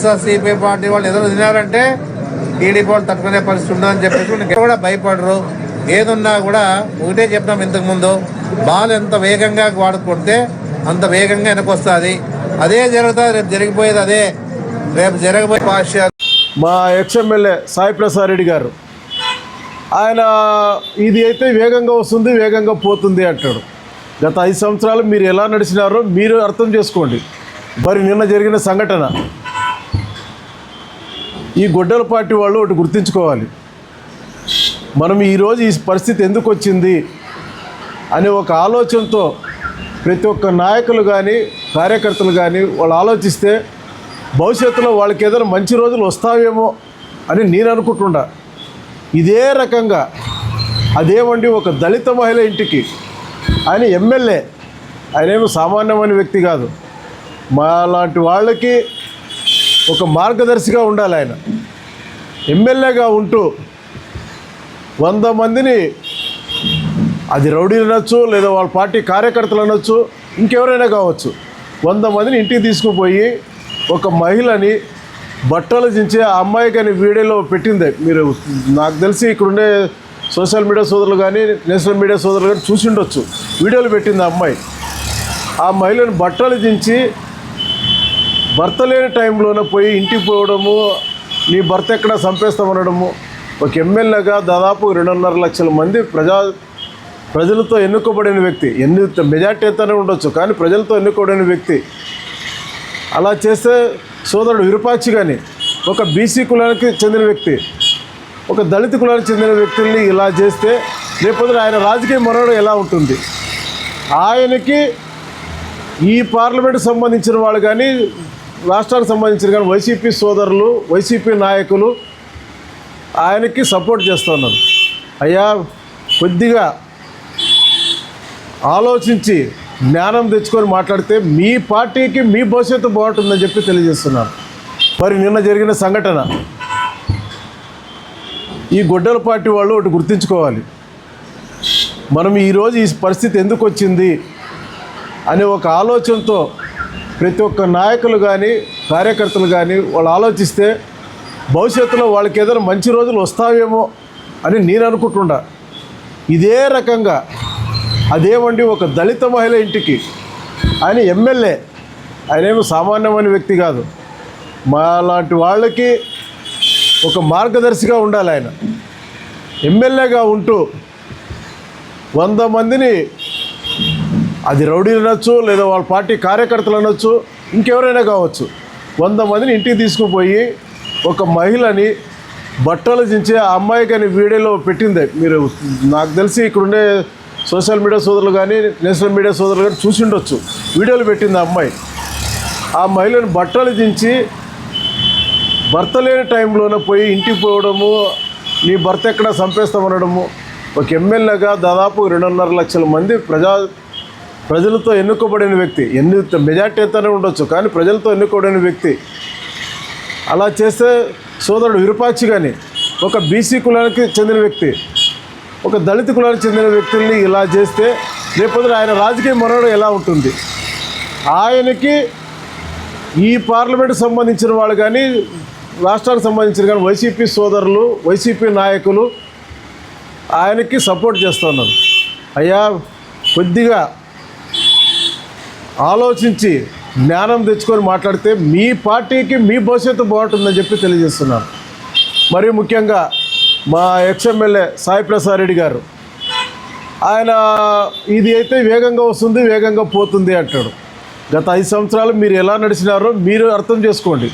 YSR CPI party వాళ్ళు ఎదురు తినారంటే TDP వాళ్ళు తట్టుకునే పరిస్థితి ఉండదని చెప్పేసి కూడా భయపడరు. ఏదున్నా కూడా ఒకటే చెప్తాం, ఇంతకుముందు బాల్ ఎంత వేగంగా వాడుకుంటే అంత వేగంగా వెనకొస్తుంది. అదే జరుగుతుంది, రేపు జరిగిపోయేది అదే. రేపు జరగబోయే పాశ్చాత్య మా ఎక్స్ఎమ్మెల్యే సాయి ప్రసాద్ రెడ్డి గారు ఆయన ఇది అయితే వేగంగా వస్తుంది, వేగంగా పోతుంది అంటాడు. గత 5 సంవత్సరాలు మీరు ఎలా నడిచినారో మీరు అర్థం చేసుకోండి. మరి నిన్న జరిగిన సంఘటన, ఈ గొడ్డల పార్టీ వాళ్ళు ఒకటి గుర్తుంచుకోవాలి. మనం ఈరోజు ఈ పరిస్థితి ఎందుకు వచ్చింది అనే ఒక ఆలోచనతో ప్రతి ఒక్క నాయకులు కానీ కార్యకర్తలు కానీ వాళ్ళు ఆలోచిస్తే భవిష్యత్తులో వాళ్ళకి ఏదైనా మంచి రోజులు వస్తావేమో అని నేను అనుకుంటున్నా. ఇదే రకంగా అదేమండి ఒక దళిత మహిళ ఇంటికి ఆయన ఎమ్మెల్యే, ఆయనేమో సామాన్యమైన వ్యక్తి కాదు. మా లాంటి వాళ్ళకి ఒక మార్గదర్శిగా ఉండాలి. ఆయన ఎమ్మెల్యేగా ఉంటూ 100 మందిని, అది రౌడీలు అనొచ్చు లేదా వాళ్ళ పార్టీ కార్యకర్తలు అనొచ్చు, ఇంకెవరైనా కావచ్చు, 100 మందిని ఇంటికి తీసుకుపోయి ఒక మహిళని బట్టలు దించి ఆ అమ్మాయి కానీ వీడియోలో పెట్టింది. మీరు నాకు తెలిసి ఇక్కడుండే సోషల్ మీడియా సోదరులు కానీ నేషనల్ మీడియా సోదరులు కానీ చూసి ఉండొచ్చు. వీడియోలు పెట్టింది ఆ అమ్మాయి. ఆ మహిళను బట్టలు దించి భర్త లేని టైంలోనే పోయి ఇంటికి పోవడము, నీ భర్త ఎక్కడ చంపేస్తామనడము. ఒక ఎమ్మెల్యేగా దాదాపు 2.5 లక్షల మంది ప్రజలతో ఎన్నుకోబడిన వ్యక్తి, మెజార్టీ ఎంతనే ఉండొచ్చు కానీ ప్రజలతో ఎన్నుకోబడిన వ్యక్తి అలా చేస్తే, సోదరుడు విరూపాక్షి కానీ ఒక బీసీ కులానికి చెందిన వ్యక్తి, ఒక దళిత కులానికి చెందిన వ్యక్తుల్ని ఇలా చేస్తే రేపొద్దున ఆయన రాజకీయ మనుగడ ఎలా ఉంటుంది? ఆయనకి ఈ పార్లమెంట్కి సంబంధించిన వాళ్ళు కానీ రాష్ట్రానికి సంబంధించిన కానీ వైసీపీ సోదరులు, వైసీపీ నాయకులు ఆయనకి సపోర్ట్ చేస్తున్నారు. అయ్యా, కొద్దిగా ఆలోచించి జ్ఞానం తెచ్చుకొని మాట్లాడితే మీ పార్టీకి మీ భవిష్యత్తు బాగుంటుందని చెప్పి తెలియజేస్తున్నాను. మరి నిన్న జరిగిన సంఘటన, ఈ గొడ్డల పార్టీ వాళ్ళు ఒకటి గుర్తుంచుకోవాలి. మనం ఈరోజు ఈ పరిస్థితి ఎందుకు వచ్చింది అనే ఒక ఆలోచనతో ప్రతి ఒక్క నాయకులు కానీ కార్యకర్తలు కానీ వాళ్ళు ఆలోచిస్తే భవిష్యత్తులో వాళ్ళకి ఏదైనా మంచి రోజులు వస్తావేమో అని నేను అనుకుంటున్నా. ఇదే రకంగా అదేమండి ఒక దళిత మహిళ ఇంటికి ఆయన ఎమ్మెల్యే, ఆయనేమో సామాన్యమైన వ్యక్తి కాదు. మా లాంటి వాళ్ళకి ఒక మార్గదర్శిగా ఉండాలి. ఆయన ఎమ్మెల్యేగా ఉంటూ 100 మందిని, అది రౌడీలు అనొచ్చు లేదా వాళ్ళ పార్టీ కార్యకర్తలు అనొచ్చు, ఇంకెవరైనా కావచ్చు, 100 మందిని ఇంటికి తీసుకుపోయి ఒక మహిళని బట్టలు దించి ఆ అమ్మాయి కానీ వీడియోలో పెట్టింది. మీరు నాకు తెలిసి ఇక్కడుండే సోషల్ మీడియా సోదరులు కానీ నేషనల్ మీడియా సోదరులు కానీ చూసి ఉండొచ్చు. వీడియోలు పెట్టింది ఆ అమ్మాయి. ఆ మహిళను బట్టలు దించి భర్త లేని టైంలోనే పోయి ఇంటికి పోవడము, నీ భర్త ఎక్కడ చంపేస్తామనడము. ఒక ఎమ్మెల్యేగా దాదాపు 2.5 లక్షల మంది ప్రజలతో ఎన్నుకోబడిన వ్యక్తి, మెజార్టీ ఎంతనే ఉండొచ్చు కానీ ప్రజలతో ఎన్నుకోబడిన వ్యక్తి అలా చేస్తే, సోదరుడు విరూపాక్షి కానీ ఒక బీసీ కులానికి చెందిన వ్యక్తి, ఒక దళిత కులానికి చెందిన వ్యక్తుల్ని ఇలా చేస్తే రేపొద్దున ఆయన రాజకీయ మనుగడ ఎలా ఉంటుంది? ఆయనకి ఈ పార్లమెంట్కి సంబంధించిన వాళ్ళు కానీ రాష్ట్రానికి సంబంధించిన కానీ వైసీపీ సోదరులు, వైసీపీ నాయకులు ఆయనకి సపోర్ట్ చేస్తున్నారు. అయ్యా, కొద్దిగా ఆలోచించి జ్ఞానం తెచ్చుకొని మాట్లాడితే మీ పార్టీకి మీ భవిష్యత్తు బాగుంటుందని చెప్పి తెలియజేస్తున్నాను. మరి ముఖ్యంగా మా ఎక్స్ఎమ్మెల్యే సాయి ప్రసాద్ రెడ్డి గారు ఆయన ఇది అయితే వేగంగా వస్తుంది, వేగంగా పోతుంది అంటాడు. గత 5 సంవత్సరాలు మీరు ఎలా నడిచినారో మీరు అర్థం చేసుకోండి.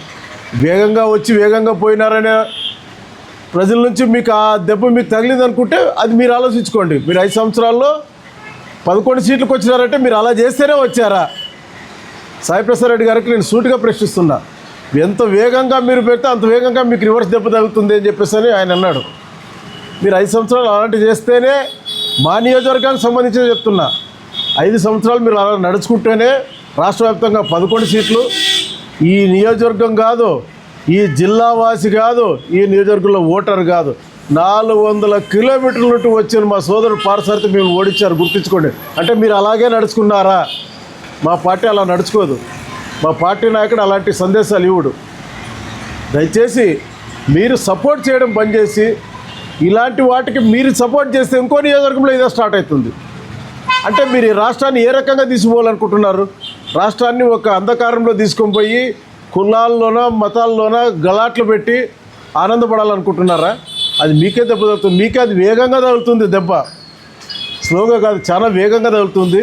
వేగంగా వచ్చి వేగంగా పోయినారనే ప్రజల నుంచి మీకు ఆ దెబ్బ మీకు తగిలింది అనుకుంటే అది మీరు ఆలోచించుకోండి. మీరు 5 సంవత్సరాల్లో 11 సీట్లకు వచ్చినారంటే మీరు అలా చేస్తేనే వచ్చారా? సాయి ప్రసాద్ రెడ్డి గారికి నేను సూటిగా ప్రశ్నిస్తున్నా. ఎంత వేగంగా మీరు పెడితే అంత వేగంగా మీకు రివర్స్ దెబ్బ తగులుతుంది అని చెప్పేసి ఆయన అన్నాడు. మీరు 5 సంవత్సరాలు అలాంటి చేస్తేనే, మా నియోజకవర్గానికి సంబంధించి చెప్తున్నా, 5 సంవత్సరాలు మీరు అలా నడుచుకుంటేనే రాష్ట్ర వ్యాప్తంగా 11 సీట్లు. ఈ నియోజకవర్గం కాదు, ఈ జిల్లా వాసి కాదు, ఈ నియోజకవర్గంలో ఓటర్ కాదు, 400 కిలోమీటర్ల నుండి వచ్చిన మా సోదరుడు పార్సారథి మేము ఓడించారు. గుర్తించుకోండి. అంటే మీరు అలాగే నడుచుకున్నారా? మా పార్టీ అలా నడుచుకోదు. మా పార్టీ నాయకుడు అలాంటి సందేశాలు ఇవ్వడు. దయచేసి మీరు సపోర్ట్ చేయడం బంద్ చేసి ఇలాంటి వాటికి మీరు సపోర్ట్ చేస్తే ఇంకో నియోజకవర్గంలో ఇదే స్టార్ట్ అవుతుంది. అంటే మీరు ఈ రాష్ట్రాన్ని ఏ రకంగా తీసుకోవాలనుకుంటున్నారు? రాష్ట్రాన్ని ఒక అంధకారంలో తీసుకొని పోయి కులాల్లోనో మతాల్లోనో గలాట్లు పెట్టి ఆనందపడాలనుకుంటున్నారా? అది మీకే దెబ్బ తగులుతుంది. మీకే అది వేగంగా తగులుతుంది. దెబ్బ స్లోగా కాదు, చాలా వేగంగా తగులుతుంది.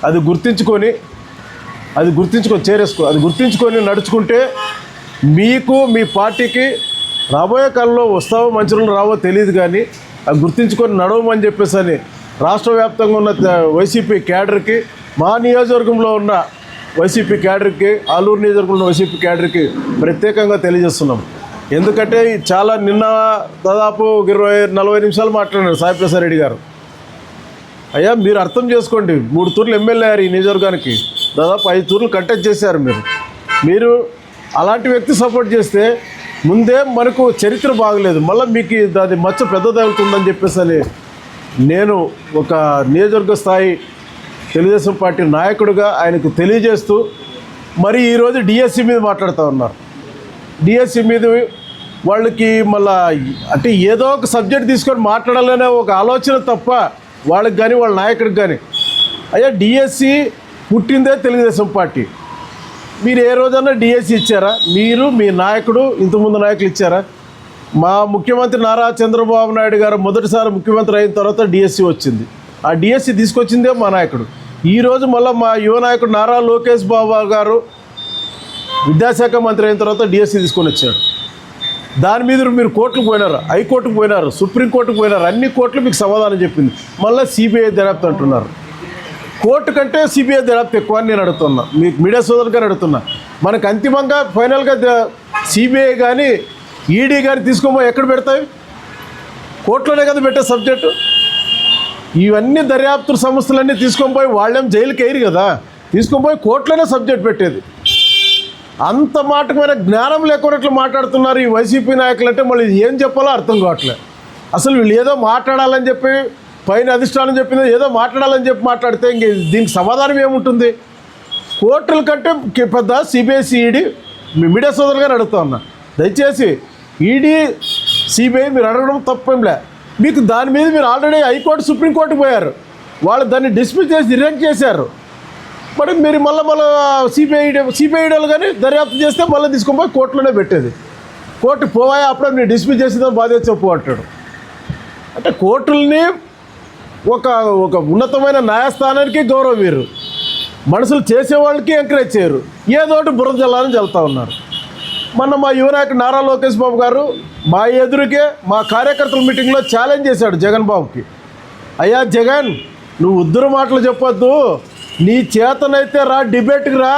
అది గుర్తించుకొని చేరేసుకో. అది గుర్తించుకొని నడుచుకుంటే మీకు మీ పార్టీకి రాబోయే కాలంలో వస్తావో మంచి రోజులు రావో తెలియదు, కానీ అది గుర్తించుకొని నడవమని చెప్పేసి అని రాష్ట్ర వ్యాప్తంగా ఉన్న వైసీపీ క్యాడర్కి, మా నియోజకవర్గంలో ఉన్న వైసీపీ క్యాడర్కి, ఆలూరు నియోజకవర్గంలో ఉన్న వైసీపీ క్యాడర్కి ప్రత్యేకంగా తెలియజేస్తున్నాం. ఎందుకంటే చాలా నిన్న దాదాపు 20-40 నిమిషాలు మాట్లాడారు సాయి ప్రసాద్ రెడ్డి గారు. అయ్యా మీరు అర్థం చేసుకోండి, 3 తూర్లు ఎమ్మెల్యే అయ్యారు ఈ నియోజకవర్గానికి, దాదాపు 5 తూర్లు కంటెస్ట్ చేశారు. మీరు అలాంటి వ్యక్తి సపోర్ట్ చేస్తే ముందే మనకు చరిత్ర బాగలేదు, మళ్ళీ మీకు అది మచ్చ పెద్దదవుతుందని చెప్పేసి అని నేను ఒక నియోజకవర్గ స్థాయి తెలుగుదేశం పార్టీ నాయకుడిగా ఆయనకు తెలియజేస్తూ, మరి ఈరోజు డిఎస్సి మీద మాట్లాడుతూ ఉన్నారు. డిఎస్సి మీద వాళ్ళకి మళ్ళా అంటే ఏదో ఒక సబ్జెక్ట్ తీసుకొని మాట్లాడాలనే ఒక ఆలోచన తప్ప వాళ్ళకి కానీ వాళ్ళ నాయకుడికి కానీ. అయ్యా డిఎస్సి పుట్టిందే తెలుగుదేశం పార్టీ. మీరు ఏ రోజన్నా డిఎస్సి ఇచ్చారా? మీరు మీ నాయకుడు ఇంతకుముందు నాయకులు ఇచ్చారా? మా ముఖ్యమంత్రి నారా చంద్రబాబు నాయుడు గారు మొదటిసారి ముఖ్యమంత్రి అయిన తర్వాత డిఎస్సి వచ్చింది. ఆ డిఎస్సి తీసుకొచ్చిందే మా నాయకుడు. ఈరోజు మళ్ళీ మా యువ నాయకుడు నారా లోకేష్ బాబు గారు విద్యాశాఖ మంత్రి అయిన తర్వాత డిఎస్సి తీసుకొని వచ్చాడు. దాని మీద మీరు కోర్టుకు పోయినారు, హైకోర్టుకు పోయినారు, సుప్రీంకోర్టుకు పోయినారు, అన్ని కోర్టులు మీకు సమాధానం చెప్పింది. మళ్ళీ సిబిఐ దర్యాప్తు అంటున్నారు. కోర్టు కంటే సిబిఐ దర్యాప్తు ఎక్కువ అని నేను అడుగుతున్నా, మీకు మీడియా సోదరులుగా అడుగుతున్నా. మనకు అంతిమంగా ఫైనల్గా సిబిఐ కానీ ఈడీ కానీ తీసుకోబోయి ఎక్కడ పెడతాయి? కోర్టులోనే కదా పెట్టే సబ్జెక్టు. ఇవన్నీ దర్యాప్తు సంస్థలన్నీ తీసుకొని పోయి వాళ్ళేం జైలుకి వేయరు కదా, తీసుకొని పోయి కోర్టులోనే సబ్జెక్ట్ పెట్టేది. అంత మాటకమైన జ్ఞానం లేకున్నట్లు మాట్లాడుతున్నారు ఈ వైసీపీ నాయకులు. అంటే మళ్ళీ ఏం చెప్పాలో అర్థం కావట్లేదు. అసలు వీళ్ళు ఏదో మాట్లాడాలని చెప్పి పైన అధిష్టానం చెప్పింది ఏదో మాట్లాడాలని చెప్పి మాట్లాడితే ఇంక దీనికి సమాధానం ఏముంటుంది? కోర్టుల కంటే పెద్ద సిబిఐసి ఈడీ. మీ మీడియా సోదరులుగా అడుగుతా ఉన్నా, దయచేసి ఈడీ సిబిఐ మీరు అడగడం తప్పేంలే. మీకు దాని మీద మీరు ఆల్రెడీ హైకోర్టు సుప్రీంకోర్టుకు పోయారు, వాళ్ళు దాన్ని డిస్మిస్ చేసి రిజెక్ట్ చేశారు. మరి మీరు మళ్ళీ సిబిఐడీలు కానీ దర్యాప్తు చేస్తే మళ్ళీ తీసుకొని పోయి కోర్టులోనే పెట్టేది. కోర్టు పోవాయి అప్పుడే మీరు డిస్మిస్ చేసేదో బాధ్యత చెప్పు అంటాడు. అంటే కోర్టుల్ని ఒక ఉన్నతమైన న్యాయస్థానానికి గౌరవం మీరు మనుషులు చేసేవాళ్ళకి ఎంకరేజ్ చేయరు, ఏదోటి బురద జల్లాలని చల్లుతూ ఉన్నారు. మొన్న మా యువ నాయకుడు నారా లోకేష్ బాబు గారు మా ఎదురుకే మా కార్యకర్తల మీటింగ్లో ఛాలెంజ్ చేశాడు జగన్ బాబుకి. అయ్యా జగన్, నువ్వు ఉద్దురు మాటలు చెప్పొద్దు, నీ చేతనైతే రా, డిబేట్కి రా,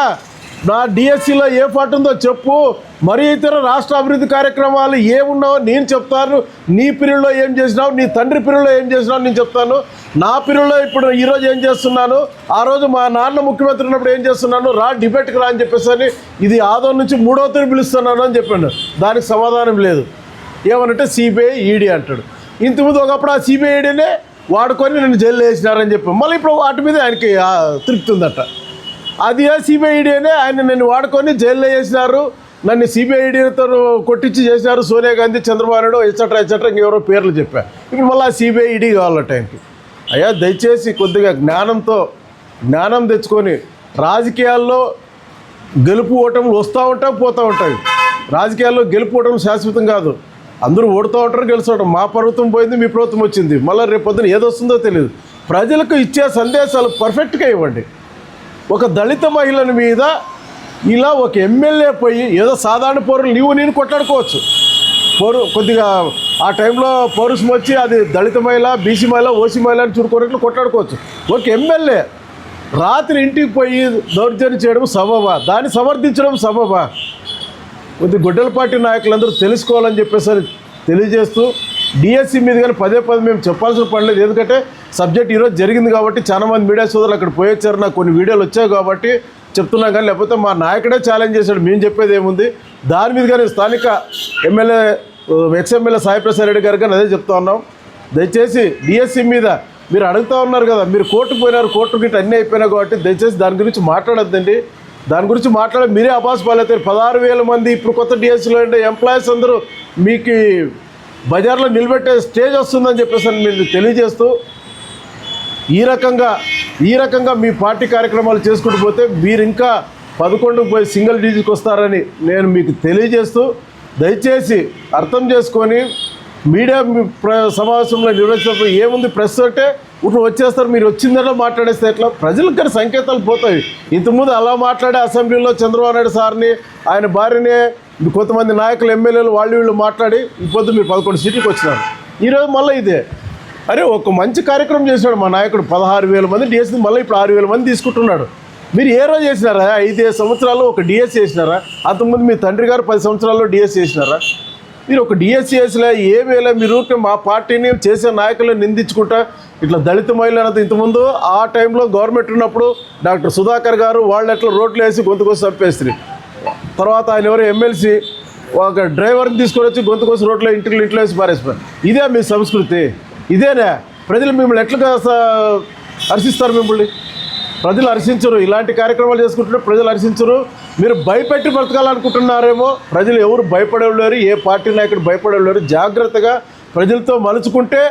నా డిఎస్సిలో ఏ పాటు ఉందో చెప్పు, మరి ఇతర రాష్ట్ర అభివృద్ధి కార్యక్రమాలు ఏమున్నావో నేను చెప్తాను, నీ పీరియడ్లో ఏం చేసినావు, నీ తండ్రి పీరియడ్లో ఏం చేసినావు నేను చెప్తాను, నా పీరియడ్లో ఇప్పుడు ఈరోజు ఏం చేస్తున్నాను, ఆ రోజు మా నాన్న ముఖ్యమంత్రి ఉన్నప్పుడు ఏం చేస్తున్నాను, రా డిబేట్కి రా అని చెప్పేసి అని ఇది ఆదో నుంచి 3వ తేదీ పిలుస్తున్నాను అని చెప్పాడు. దానికి సమాధానం లేదు. ఏమనంటే సిబిఐ ఈడీ అంటాడు. ఇంతకుముందు ఒకప్పుడు ఆ సిబిఐ ఈడీనే వాడుకొని నన్ను జైల్లో వేసినారని చెప్పి మళ్ళీ ఇప్పుడు వాటి మీద ఆయనకి తృప్తి ఉందట. అది సిబిఐడీనే ఆయన నన్ను వాడుకొని జైల్లో వేసినారు, నన్ను సిబిఐడీతో కొట్టించి చేసినారు, సోనియా గాంధీ, చంద్రబాబు నాయుడు ఎట్సెట్రా ఇంకెవరో పేర్లు చెప్పారు. ఇప్పుడు మళ్ళీ సిబిఐడి కావాలట ఆయనకి. అయ్యా దయచేసి కొద్దిగా జ్ఞానం తెచ్చుకొని, రాజకీయాల్లో గెలుపు ఓటములు వస్తూ ఉంటాయి పోతూ ఉంటాయి. రాజకీయాల్లో గెలుపు ఓటములు శాశ్వతం కాదు, అందరూ ఓడుతూ ఉంటారు గెలుస్తూ. మా ప్రభుత్వం పోయింది, మీ ప్రభుత్వం వచ్చింది, మళ్ళీ రేపు పొద్దున ఏదొస్తుందో తెలియదు. ప్రజలకు ఇచ్చే సందేశాలు పర్ఫెక్ట్గా ఇవ్వండి. ఒక దళిత మహిళల మీద ఇలా ఒక ఎమ్మెల్యే పోయి ఏదో సాధారణ పౌరులు నేను కొట్లాడుకోవచ్చు, కొద్దిగా ఆ టైంలో పౌరుషం వచ్చి అది దళిత మహిళ, బీసీ మహిళ, ఓసీ మహిళ అని చూడుకున్నట్లు కొట్లాడుకోవచ్చు. ఒక ఎమ్మెల్యే రాత్రి ఇంటికి పోయి దౌర్జన్యం చేయడం సబబా? దాన్ని సమర్థించడం సబబా? కొద్ది గొడ్డల పార్టీ నాయకులందరూ తెలుసుకోవాలని చెప్పేసి తెలియజేస్తూ, డిఎస్సి మీద కానీ పదే మేము చెప్పాల్సిన పని లేదు. ఎందుకంటే సబ్జెక్ట్ ఈరోజు జరిగింది కాబట్టి చాలామంది మీడియా సోదరులు అక్కడ పోయొచ్చారు, నాకు కొన్ని వీడియోలు వచ్చాయి కాబట్టి చెప్తున్నాం. కానీ లేకపోతే మా నాయకుడే ఛాలెంజ్ చేశాడు, మేము చెప్పేది ఏముంది. దాని మీద కానీ స్థానిక ఎమ్మెల్యే ఎక్స్ఎమ్మెల్యే సాయి ప్రసాద్ రెడ్డి గారు కానీ అదే చెప్తా ఉన్నాం. దయచేసి డిఎస్సి మీద మీరు అడుగుతూ ఉన్నారు కదా, మీరు కోర్టుకు పోయినారు, కోర్టు గిట్ట అన్నీ అయిపోయినా కాబట్టి దయచేసి దాని గురించి మాట్లాడొద్దండి. దాని గురించి మాట్లాడే మీరే అబాస్ పాలవుతారు. 16,000 మంది ఇప్పుడు కొత్త డిఎస్సీలో ఉండే ఎంప్లాయీస్ అందరూ మీకు బజార్లో నిలబెట్టే స్టేజ్ వస్తుందని చెప్పేసి మీరు తెలియజేస్తూ ఈ రకంగా మీ పార్టీ కార్యక్రమాలు చేసుకుంటూ పోతే మీరు ఇంకా 11 పోయి సింగిల్ డిజిట్కి వస్తారని నేను మీకు తెలియజేస్తూ, దయచేసి అర్థం చేసుకొని మీడియా సమావేశంలో నిర్వహించినప్పుడు ఏముంది, ప్రెస్ అంటే ఇప్పుడు వచ్చేస్తారు, మీరు వచ్చిందన్నా మాట్లాడేస్తే ఎట్లా? ప్రజలకు కానీ సంకేతాలు పోతాయి. ఇంతకుముందు అలా మాట్లాడే అసెంబ్లీలో చంద్రబాబు నాయుడు సార్ని, ఆయన భార్యనే, కొంతమంది నాయకులు ఎమ్మెల్యేలు వీళ్ళు మాట్లాడి ఇప్పుడు మీరు 11 సీట్లకు వచ్చినారు. ఈరోజు మళ్ళీ ఇదే. అరే ఒక మంచి కార్యక్రమం చేశాడు మా నాయకుడు, 16,000 మంది డిఎస్సీ, మళ్ళీ ఇప్పుడు 6,000 మంది తీసుకుంటున్నాడు. మీరు ఏ రోజు చేసినారా? 5 సంవత్సరాల్లో ఒక డిఎస్సీ చేసినారా? అంతకుముందు మీ తండ్రి గారు 10 సంవత్సరాల్లో డిఎస్సీ చేసినారా? మీరు ఒక డిఎస్సీ చేసినా ఏమేలా మీరు మా పార్టీని చేసే నాయకులను నిందించుకుంటా ఇట్లా దళిత మహిళలతో ఇంతకుముందు ఆ టైంలో గవర్నమెంట్ ఉన్నప్పుడు డాక్టర్ సుధాకర్ గారు వాళ్ళు ఎట్లా రోడ్లు వేసి గొంతు కోసం చంపేస్తారు. తర్వాత ఆయన ఎవరు ఎమ్మెల్సీ ఒక డ్రైవర్ని తీసుకొని వచ్చి గొంతు కోసం రోడ్లో ఇంట్లో వేసి పారేసిపోయారు. ఇదే మీ సంస్కృతి? ఇదేనా? ప్రజలు మిమ్మల్ని ఎట్లా హర్షిస్తారు? మిమ్మల్ని ప్రజలు హర్షించరు. ఇలాంటి కార్యక్రమాలు చేసుకుంటుంటే ప్రజలు హర్షించరు. మీరు భయపెట్టి బ్రతకాలనుకుంటున్నారేమో. ప్రజలు ఎవరు భయపడలేరు, ఏ పార్టీ నాయకుడు భయపడలేరు. జాగ్రత్తగా ప్రజలతో మలుచుకుంటే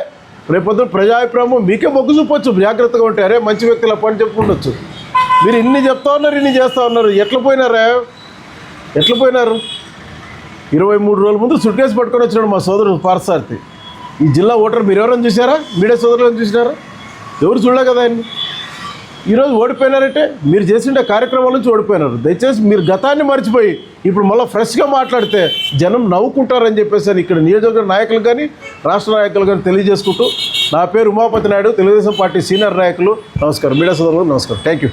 రేపొద్దు ప్రజాభిప్రాయం మీకే మొగ్గు చూపొచ్చు. జాగ్రత్తగా ఉంటే అరే మంచి వ్యక్తులు పని చెప్పుకుండొచ్చు. మీరు ఇన్ని చెప్తా ఉన్నారు, ఇన్ని చేస్తూ ఉన్నారు. ఎట్లా పోయినారు? 23 రోజుల ముందు సుట్కేసు పట్టుకొని వచ్చినాడు మా సోదరుడు పార్థసారథి. ఈ జిల్లా ఓటర్ మీరు ఎవరైనా చూసారా? మీడియా సోదరులను చూసినారా? ఎవరు చూడలే కదా ఆయన్ని. ఈరోజు ఓడిపోయినారంటే మీరు చేసిండే కార్యక్రమాల నుంచి ఓడిపోయినారు. దయచేసి మీరు గతాన్ని మర్చిపోయి ఇప్పుడు మళ్ళీ ఫ్రెష్గా మాట్లాడితే జనం నవ్వుకుంటారని చెప్పేసి ఇక్కడ నియోజకవర్గ నాయకులు కానీ రాష్ట్ర నాయకులు కానీ తెలియజేసుకుంటూ, నా పేరు ఉమాపతి నాయుడు, తెలుగుదేశం పార్టీ సీనియర్ నాయకులు. నమస్కారం. మీడియా సోదరులు నమస్కారం. Thank you.